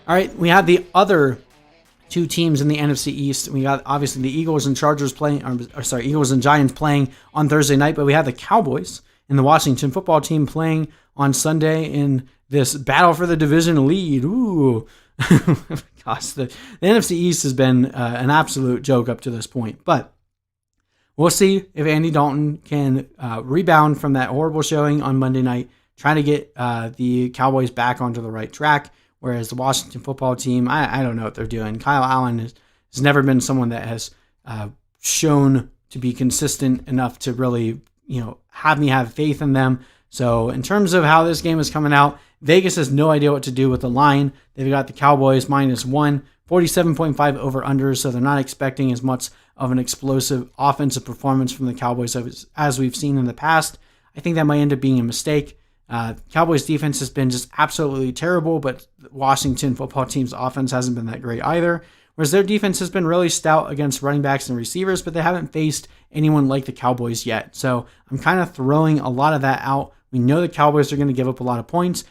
All right, we have the other two teams in the NFC East. We got obviously the Eagles and Eagles and Giants playing on Thursday night, but we have the Cowboys and the Washington football team playing on Sunday in this battle for the division lead. Ooh. Gosh, the NFC East has been an absolute joke up to this point, but we'll see if Andy Dalton can rebound from that horrible showing on Monday night, trying to get the Cowboys back onto the right track, whereas the Washington football team, I don't know what they're doing. Kyle Allen has never been someone that has shown to be consistent enough to really, have me have faith in them. So in terms of how this game is coming out, Vegas has no idea what to do with the line. They've got the Cowboys -1, 47.5 over-under, so they're not expecting as much of an explosive offensive performance from the Cowboys as we've seen in the past. I think that might end up being a mistake. Cowboys defense has been just absolutely terrible, but Washington football team's offense hasn't been that great either. Whereas their defense has been really stout against running backs and receivers, but they haven't faced anyone like the Cowboys yet. So I'm kind of throwing a lot of that out. We know the Cowboys are going to give up a lot of points.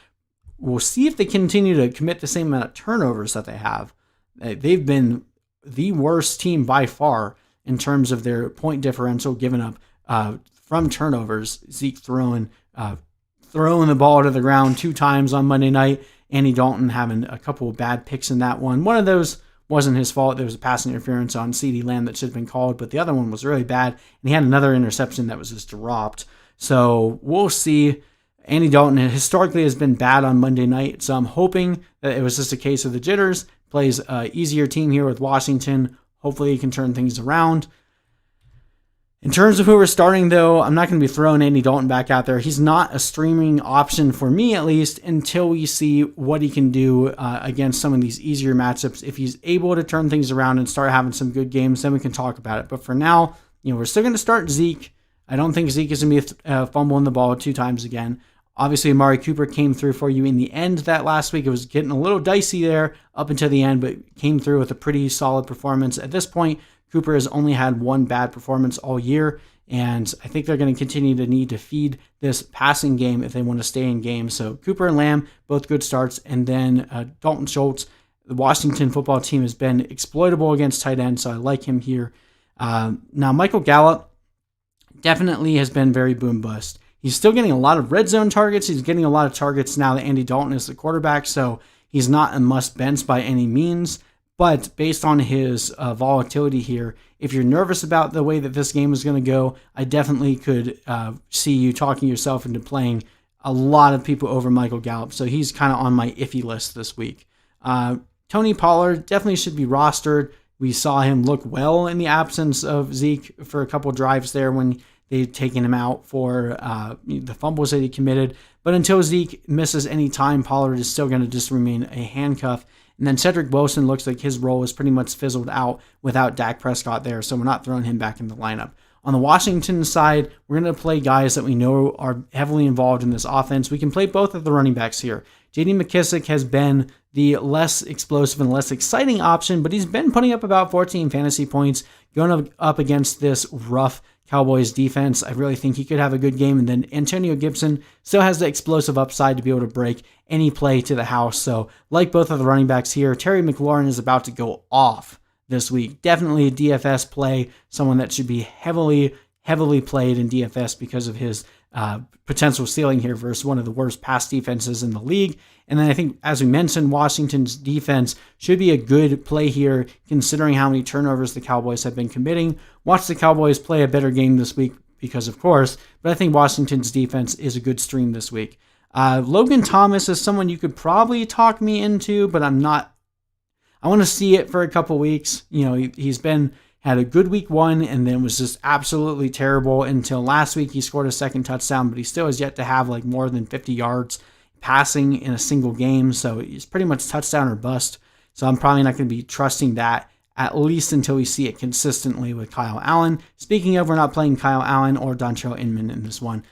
We'll see if they continue to commit the same amount of turnovers that they have. They've been the worst team by far in terms of their point differential given up from turnovers. Zeke throwing the ball to the ground 2 times on Monday night. Andy Dalton having a couple of bad picks in that one. One of those wasn't his fault. There was a pass interference on CeeDee Lamb that should have been called, but the other one was really bad, and he had another interception that was just dropped. So we'll see. Andy Dalton historically has been bad on Monday night, so I'm hoping that it was just a case of the jitters. Plays an easier team here with Washington. Hopefully he can turn things around. In terms of who we're starting, though, I'm not going to be throwing Andy Dalton back out there. He's not a streaming option for me, at least, until we see what he can do against some of these easier matchups. If he's able to turn things around and start having some good games, then we can talk about it. But for now, we're still going to start Zeke. I don't think Zeke is going to be fumbling the ball 2 times again. Obviously, Amari Cooper came through for you in the end that last week. It was getting a little dicey there up until the end, but came through with a pretty solid performance. At this point, Cooper has only had 1 bad performance all year, and I think they're going to continue to need to feed this passing game if they want to stay in games. So Cooper and Lamb, both good starts, and then Dalton Schultz. The Washington football team has been exploitable against tight ends, so I like him here. Now, Michael Gallup definitely has been very boom-bust. He's still getting a lot of red zone targets. He's getting a lot of targets now that Andy Dalton is the quarterback, so he's not a must-bench by any means. But based on his volatility here, if you're nervous about the way that this game is going to go, I definitely could see you talking yourself into playing a lot of people over Michael Gallup. So he's kind of on my iffy list this week. Tony Pollard definitely should be rostered. We saw him look well in the absence of Zeke for a couple drives there when they'd taken him out for the fumbles that he committed. But until Zeke misses any time, Pollard is still going to just remain a handcuff. And then Cedrick Wilson looks like his role is pretty much fizzled out without Dak Prescott there, so we're not throwing him back in the lineup. On the Washington side, we're going to play guys that we know are heavily involved in this offense. We can play both of the running backs here. J.D. McKissic has been the less explosive and less exciting option, but he's been putting up about 14 fantasy points, going up against this rough Cowboys defense. I really think he could have a good game. And then Antonio Gibson still has the explosive upside to be able to break any play to the house. So like both of the running backs here, Terry McLaurin is about to go off this week. Definitely a DFS play, someone that should be heavily played in DFS because of his potential ceiling here versus one of the worst pass defenses in the league. And then I think, as we mentioned, Washington's defense should be a good play here, considering how many turnovers the Cowboys have been committing. Watch the Cowboys play a better game this week because, of course, but I think Washington's defense is a good stream this week. Logan Thomas is someone you could probably talk me into, but I'm not. I want to see it for a couple weeks. He's had a good week 1 and then was just absolutely terrible until last week. He scored a second touchdown, but he still has yet to have more than 50 yards passing in a single game. So he's pretty much touchdown or bust. So I'm probably not going to be trusting that, at least until we see it consistently with Kyle Allen. Speaking of, we're not playing Kyle Allen or Dontrell Inman in this one.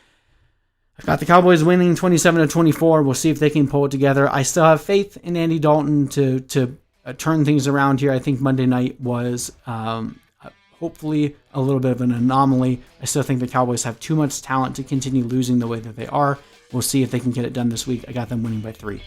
I've got the Cowboys winning 27-24. We'll see if they can pull it together. I still have faith in Andy Dalton to turn things around here. I think Monday night was hopefully a little bit of an anomaly. I still think the Cowboys have too much talent to continue losing the way that they are. We'll see if they can get it done this week. I got them winning by 3.